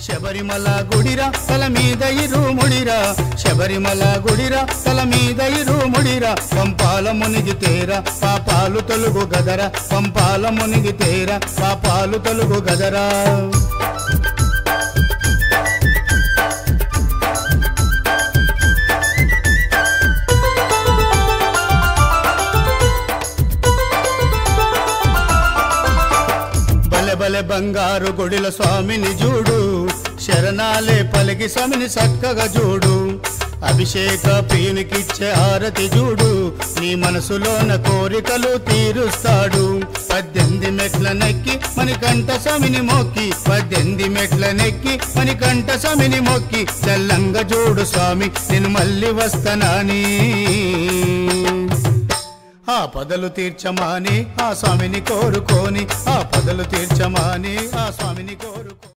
శబరిమల గుడిరా తల మీద ఇరుముడిరా శబరిమల గుడిరా తల మీద ఇరుముడిరా పంపాల మునిగి తేరా పాపాలు తొలుగు గదరా పంపాల మునిగి తేరా పాపాలు తొలుగు గదరా బలె బంగారు గుడిల స్వామిని చూడు శరణాలే పలికి స్వామిని చక్కగా చూడు అభిషేక ప్రియునికిచ్చే హారతి చూడు నీ మనసులోన కోరికలు తీరుస్తాడు 18 మెట్ల నెక్కి మణికంఠ స్వామిని మొక్కి 18 మెట్ల నెక్కి మణికంఠ స్వామిని మొక్కి తెల్లంగా చూడు స్వామి నేను మళ్ళీ వస్తానని ఆ పదలు తీర్చమాని ఆ స్వామిని కోరుకోని ఆ పదలు తీర్చమాని ఆ స్వామిని కోరుకో